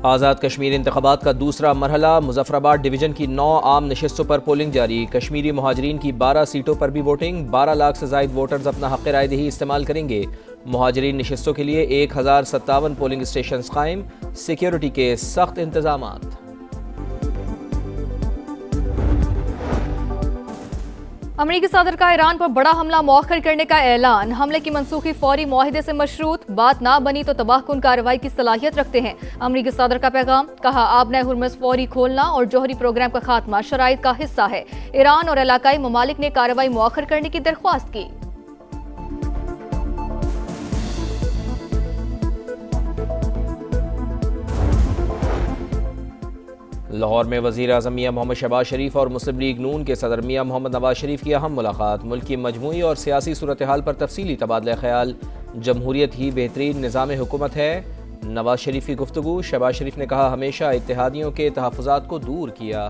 आज़ाद कश्मीर इंतख़ाबात का दूसरा मरहला, मुज़फ़्फ़राबाद डिवीज़न की 9 आम नशिस्तों पर पोलिंग जारी। कश्मीरी मुहाजिरीन की 12 सीटों पर भी वोटिंग। 12 लाख से ज़ायद वोटर्स अपना हक़ रायदही इस्तेमाल करेंगे। मुहाजिरीन नशिस्तों के लिए 1057 पोलिंग स्टेशन कायम। सिक्योरिटी के सख्त इंतज़ामात। अमरीकी सदर का ईरान पर बड़ा हमला मौखर करने का ऐलान। हमले की मनसूखी फौरी मुआहिदे से मशरूत, बात ना बनी तो तबाहकुन कार्रवाई की सलाहियत रखते हैं। अमरीकी सदर का पैगाम, कहा आबना हुर्मुज़ फौरी खोलना और जौहरी प्रोग्राम का खात्मा शराइत का हिस्सा है। ईरान और इलाकाई ममालिक ने कार्रवाई मौखर करने की दरख्वास्त की। लाहौर में वज़ीर आज़म मियां मोहम्मद शहबाज शरीफ और मुस्लिम लीग नून के सदर मियां मोहम्मद नवाज शरीफ की अहम मुलाकात। मुल्क की मजमूई और सियासी सूरत हाल पर तफसीली तबादला ख्याल। जमहूरियत ही बेहतरीन निज़ाम हुकूमत है, नवाज शरीफ की गुफ्तगू। शहबाज शरीफ ने कहा हमेशा इत्तेहादियों के तहफ़्फ़ुज़ात को दूर किया।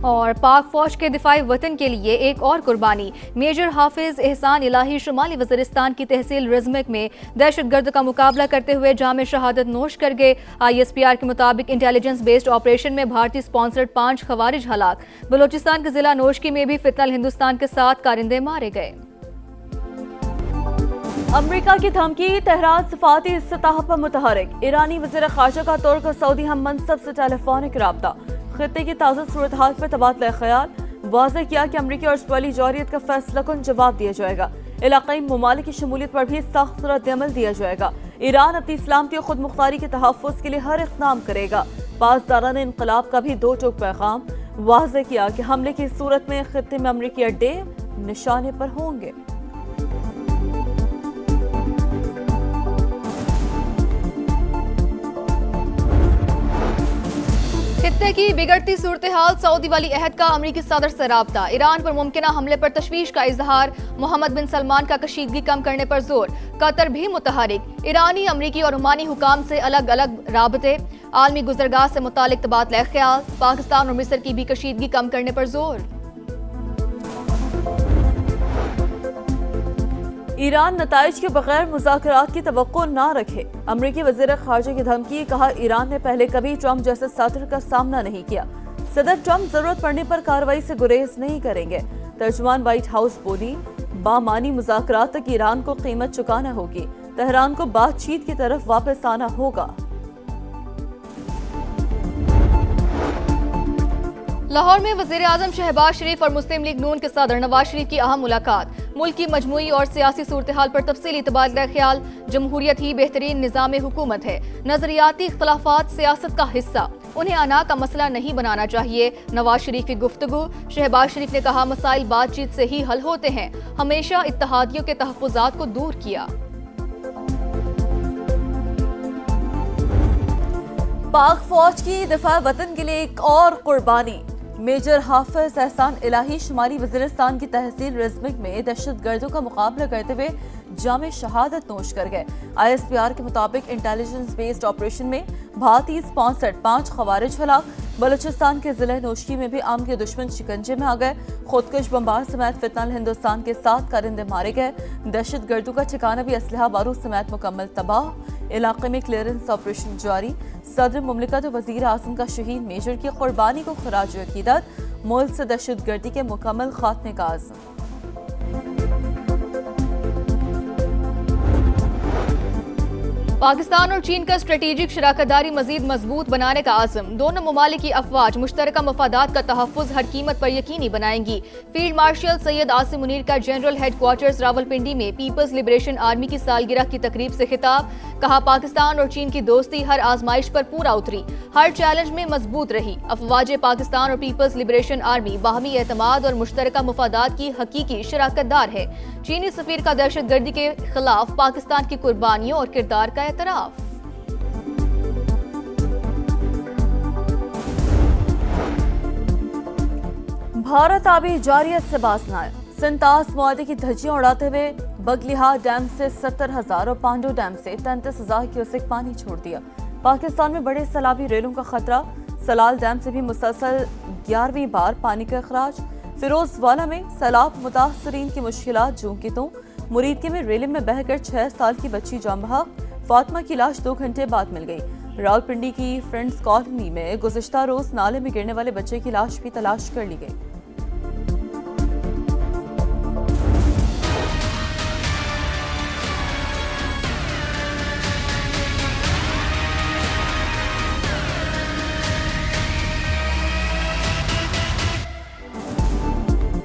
और पाक फौज के दिफाई वतन के लिए एक और कुर्बानी। मेजर हाफिज एहसान इलाही शुमाली वज़ीरिस्तान की तहसील रिजमिक में दहशतगर्द का मुकाबला करते हुए जाम शहादत नोश कर गए। ISPR के मुताबिक इंटेलिजेंस बेस्ड ऑपरेशन में भारतीय स्पॉन्सर्ड 5 खवारिज हलाक। बलोचिस्तान के जिला नोशकी में भी फितनल हिंदुस्तान के 7 कारिंदे मारे गए। अमरीका की धमकी, तेहरान सफाती सतह पर मुतहरिक। ईरानी वज़ीर ख़ारजा का तुर्क सऊदी हम मनसब से टेलीफोनिक राब्ता। खित्ते की ताज़ा सूरत हाल पर तबादला ख्याल। वाज़ेह किया कि अमरीकी और ऑस्ट्रेलियाई जौहरियत का फैसला कुन जवाब दिया जाएगा। इलाक़ाई ममालिक की शमूलियत पर भी सख्त रद्द-ए-अमल दिया जाएगा। ईरान अपनी सलामती और खुद मुख्तारी के तहफ़्फ़ुज़ के लिए हर इक़दाम करेगा। पासदारान इंक़लाब का भी दो टोक पैगाम। वाज़ेह किया कि हमले की सूरत में खित्ते में अमरीकी अड्डे निशाने पर होंगे। खित्ते की बिगड़ती सूरत हाल, सऊदी वाली अहद का अमरीकी सदर से राब्ता। ईरान पर मुमकिना हमले पर तशवीश का इजहार। मोहम्मद बिन सलमान का कशीदगी कम करने पर जोर। कतर भी मुतहरिक। ईरानी, अमरीकी और ओमानी हुकाम से अलग अलग राबते। आलमी गुजरगाह से मुतालिक तबादला ख्याल। पाकिस्तान और मिस्र की भी कशीदगी कम करने पर जोर। ईरान नताइज के बगैर मुज़ाकरात की तवक्को ना रखे। अमरीकी वज़ीर ख़ारजा की धमकी, कहा ईरान ने पहले कभी ट्रंप जैसे सदर का सामना नहीं किया। सदर ट्रंप जरूरत पड़ने पर कार्रवाई से गुरेज नहीं करेंगे। तर्जुमान व्हाइट हाउस बोली, बामानी मुज़ाकरात तक ईरान को कीमत चुकाना होगी। तेहरान को बातचीत की तरफ वापस आना होगा। लाहौर में वज़ीर आज़म शहबाज शरीफ और मुस्लिम लीग नून के सदर नवाज शरीफ की अहम मुलाकात। मुल्क की मजमूई और सियासी सूरत हाल पर तफसीली तबादला ख्याल। जमहूरियत ही बेहतरीन निज़ाम हुकूमत है, नजरियाती इख्तलाफात सियासत का हिस्सा, उन्हें अना का मसला नहीं बनाना चाहिए। नवाज शरीफ की गुफ्तगू। शहबाज शरीफ ने कहा मसाइल बातचीत से ही हल होते हैं, हमेशा इत्तेहादियों के तहफ़्फ़ुज़ात को दूर किया। पाक फौज की दिफा वतन के लिए एक और कुर्बानी। मेजर हाफिज एहसान इलाही शुमाली वज़ीरिस्तान की तहसील रिजमिक में दहशतगर्दों का मुकाबला करते हुए जाम शहादत नोश कर गए। ISPR के मुताबिक इंटेलिजेंस बेस्ड ऑपरेशन में भारतीय स्पॉन्सर्ड 5 खवारिज हलाक। बलूचिस्तान के जिले नोशकी में भी आम के दुश्मन शिकंजे में आ गए। खुदकुश बम्बार समेत फितनल हिंदुस्तान के 7 कारिंदे मारे गए। दहशतगर्दों का ठिकाना भी असलहा बारूद समेत मुकम्मल तबाह। इलाके में क्लियरेंस ऑपरेशन जारी। सदर मुमलिकत वज़ीर आज़म का शहीद मेजर की कुर्बानी को खराज अकीदत। मुल्क से दहशतगर्दी के मुकम्मल खात्मे का आज़म। पाकिस्तान और चीन का स्ट्रेटेजिक शराकतदारी मजीद मजबूत बनाने का आज़म। दोनों ममालिक की अफवाज मुश्तरका मफादात का तहफ़्फ़ुज़ हर कीमत पर यकीनी बनाएंगी। फील्ड मार्शल सैयद आसिम मुनीर का जनरल हेडक्वार्टर्स रावलपिंडी में पीपल्स लिबरेशन आर्मी की सालगिरह की तकरीब से खिताब। कहा पाकिस्तान और चीन की दोस्ती हर आजमाइश पर पूरा उतरी, हर चैलेंज में मजबूत रही। अफवाज पाकिस्तान और पीपल्स लिबरेशन आर्मी बाहमी एतमाद और मुश्तरका मफादात की हकीकी शराकतदार है। चीनी सफीर का दहशतगर्दी के खिलाफ पाकिस्तान की कुर्बानियों और किरदार का एतराफ। भारत आबी जारियत से बाज न आया। सिंतास मुआहदे की धज्जियां उड़ाते हुए बगलिहा डैम से 70,000 और पांडू डैम से 33,000 क्यूसेक पानी छोड़ दिया। पाकिस्तान में बड़े सैलाबी रेलों का खतरा। सलाल डैम से भी मुसलसल 11वीं बार पानी का अखराज। फिरोजवाला में सैलाब मुतासरीन की मुश्किलात जूं की तूं। मुरीदके में रेलिंग में बहकर 6 साल की बच्ची जान बहक। फातिमा की लाश 2 घंटे बाद मिल गई। रावलपिंडी की फ्रेंड्स कॉलोनी में गुज़िश्ता रोज नाले में गिरने वाले बच्चे की लाश भी तलाश कर ली गई।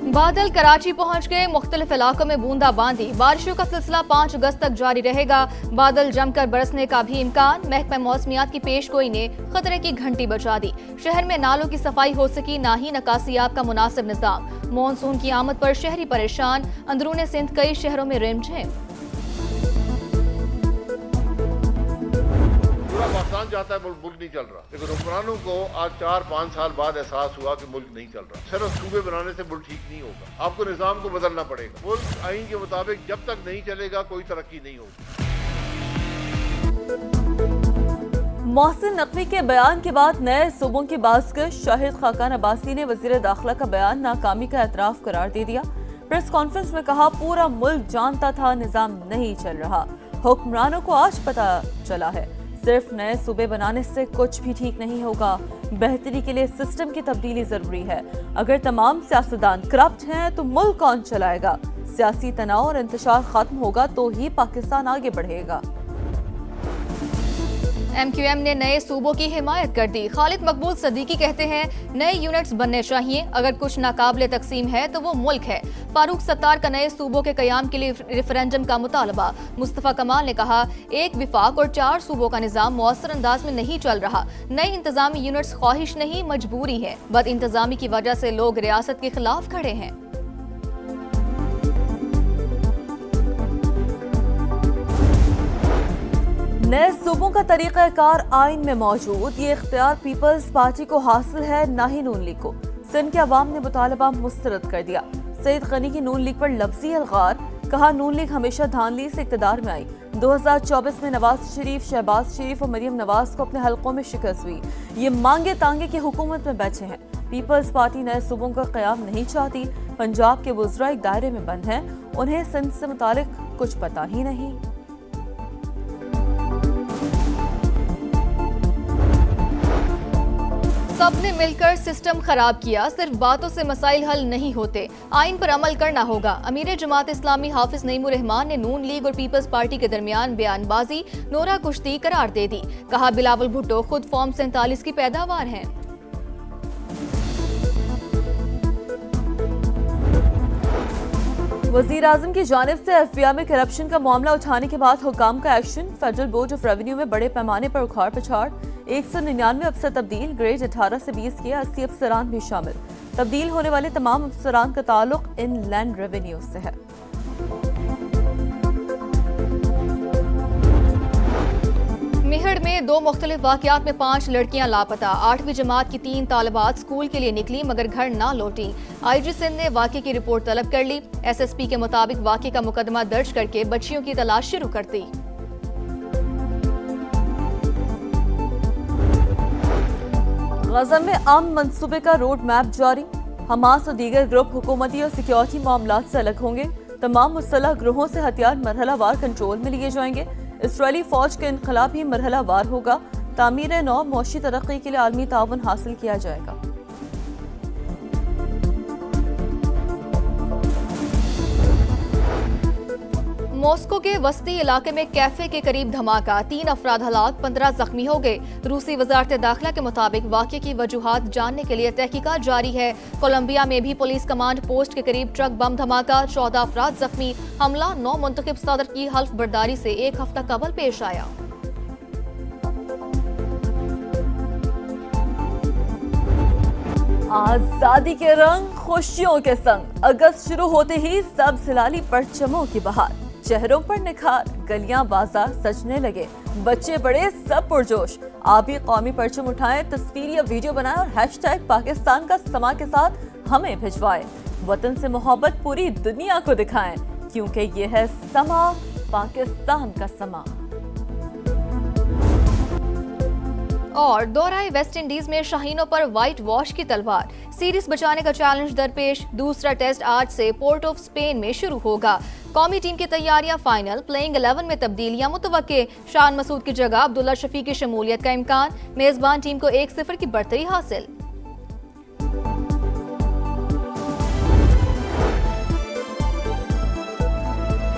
बादल कराची पहुंच गए, मुख्तलिफ इलाकों में बूंदाबांदी। बारिशों का सिलसिला 5 अगस्त तक जारी रहेगा। बादल जमकर बरसने का भी इम्कान। महकमा मौसमियात की पेशगोई ने खतरे की घंटी बजा दी। शहर में नालों की सफाई हो सकी, ना ही निकासियाब का मुनासिब निजाम। मानसून की आमद पर शहरी परेशान। अंदरून सिंध कई शहरों में रिमझिम। पूरा पाकिस्तान चाहता है मुल्क नहीं चल रहा, लेकिन हुक्मरानों को आज 4-5 साल बाद एहसास हुआ कि मुल्क नहीं चल रहा। सिर्फ सूबे बनाने से मुल्क ठीक नहीं होगा, आपको निजाम को बदलना पड़ेगा। मुल्क आईन के मुताबिक जब तक नहीं चलेगा कोई तरक्की नहीं होगी। मोहसिन नकवी के बयान के बाद नए सूबों की बाज़गश। शाहिद खाकान अब्बासी ने वज़ीर दाखिला का बयान नाकामी का एतराफ़ करार दे दिया। प्रेस कॉन्फ्रेंस में कहा, पूरा मुल्क जानता था निजाम नहीं चल रहा, हुक्मरानों को आज पता चला है। सिर्फ नए सूबे बनाने से कुछ भी ठीक नहीं होगा, बेहतरी के लिए सिस्टम की तब्दीली जरूरी है। अगर तमाम सियासतदान करप्ट हैं तो मुल्क कौन चलाएगा? सियासी तनाव और इंतशार खत्म होगा तो ही पाकिस्तान आगे बढ़ेगा। MQM ने नए सूबों की हिमायत कर दी। खालिद मकबूल सदीकी कहते हैं, नए यूनिट्स बनने चाहिए। अगर कुछ नाकाबिले तकसीम है तो वो मुल्क है। फारूक सत्तार का नए सूबों के कयाम के लिए रेफरेंडम का मुतालबा। मुस्तफा कमाल ने कहा, एक विफाक और 4 सूबों का निजाम मौसर अंदाज में नहीं चल रहा। नई इंतजामी यूनिट्स ख्वाहिश नहीं मजबूरी है। बद इंतजामी की वजह से लोग रियासत के खिलाफ खड़े हैं। नए सूबों का तरीक़ाकार आइन में मौजूद। ये इख्तियार पीपल्स पार्टी को हासिल है, ना ही नून लीग को। सिंध के अवाम ने मुतालबा मुस्तरद कर दिया। सईद गनी की नून लीग पर लफ्जी अलगार। कहा, नून लीग हमेशा धांधली से इक़्तिदार में आई। 2024 में नवाज शरीफ, शहबाज शरीफ और मरियम नवाज को अपने हलकों में शिकस्त हुई। ये मांगे तांगे की हुकूमत में बैठे हैं। पीपल्स पार्टी नए सूबों का क़याम नहीं चाहती। पंजाब के वुज़रा एक दायरे में बंद हैं, उन्हें सिंध से मुतालिक कुछ पता ही नहीं। सबने मिलकर सिस्टम खराब किया। सिर्फ बातों से मसाइल हल नहीं होते, आइन पर अमल करना होगा। अमीर जमात इस्लामी हाफिज नईमुर रहमान ने नून लीग और पीपल्स पार्टी के दरमियान बयानबाजी नोरा कुश्ती करार दे दी। कहा, बिलावल भुट्टो खुद फॉर्म 47 की पैदावार हैं। वज़ीर आज़म की जानिब से FBI में करप्शन का मामला उठाने के बाद हुकाम का action. Federal board of revenue में बड़े पैमाने पर उखाड़ पछाड़। 199 अफसर तब्दील, ग्रेड 18 से 20 के 80 अफसरान भी शामिल। तब्दील होने वाले तमाम अफसरान का ताल्लुक इनलैंड रेवेन्यू से है। मेहड़ में 2 मुख्तलिफ वाक़यात में 5 लड़कियां लापता। 8वीं जमात की 3 तालिबात स्कूल के लिए निकली मगर घर ना लौटी। IG सिंध ने वाक़े की रिपोर्ट तलब कर ली। SSP के मुताबिक वाक़े का मुकदमा दर्ज करके बच्चियों की तलाश शुरू कर दी। गज़ा में आम मंसूबे का रोड मैप जारी। हमास और दीगर ग्रुप हुकूमती और सिक्योरिटी मामलात से अलग होंगे। तमाम मुसल्लह ग्रोहों से हथियार मरहलावार कंट्रोल में लिए जाएंगे। इसराइली फौज का इनकलाब भी मरहलावार होगा। तामीर नौ मौशी तरक्की के लिए आलमी ताउन हासिल किया जाएगा। मॉस्को के वस्ती इलाके में कैफे के करीब धमाका, 3 अफराद हलाक, 15 जख्मी हो गए। रूसी वजारत दाखिला के मुताबिक वाक़े की वजूहात जानने के लिए तहकीकात जारी है। कोलंबिया में भी पुलिस कमांड पोस्ट के करीब ट्रक बम धमाका, 14 अफराद जख्मी। हमला 9 मुंतखब सदर की हल्फ बर्दारी से 1 हफ्ता कबल पेश आया। आजादी के रंग खुशियों के संग, अगस्त शुरू होते ही सब सिलाली परचमों की बहार। चेहरों पर निखार, गलियां बाजार सजने लगे। बच्चे बड़े सब पुरजोश। आप भी कौमी परचम उठाएं, तस्वीर या वीडियो बनाएं और हैशटैग पाकिस्तान का समा के साथ हमें भिजवाएं। वतन से मोहब्बत पूरी दुनिया को दिखाएं, क्योंकि ये है समा, पाकिस्तान का समा। और दोहराए वेस्ट इंडीज में शाहीनों पर व्हाइट वॉश की तलवार, सीरीज बचाने का चैलेंज दरपेश। दूसरा टेस्ट आज से पोर्ट ऑफ स्पेन में शुरू होगा। कौमी टीम की तैयारियां फाइनल, प्लेइंग 11 में तब्दीलियां मुतवक्के। शान मसूद की जगह अब्दुल्ला शफी की शमूलियत का इम्कान। मेजबान टीम को 1-0 की बढ़तरी हासिल।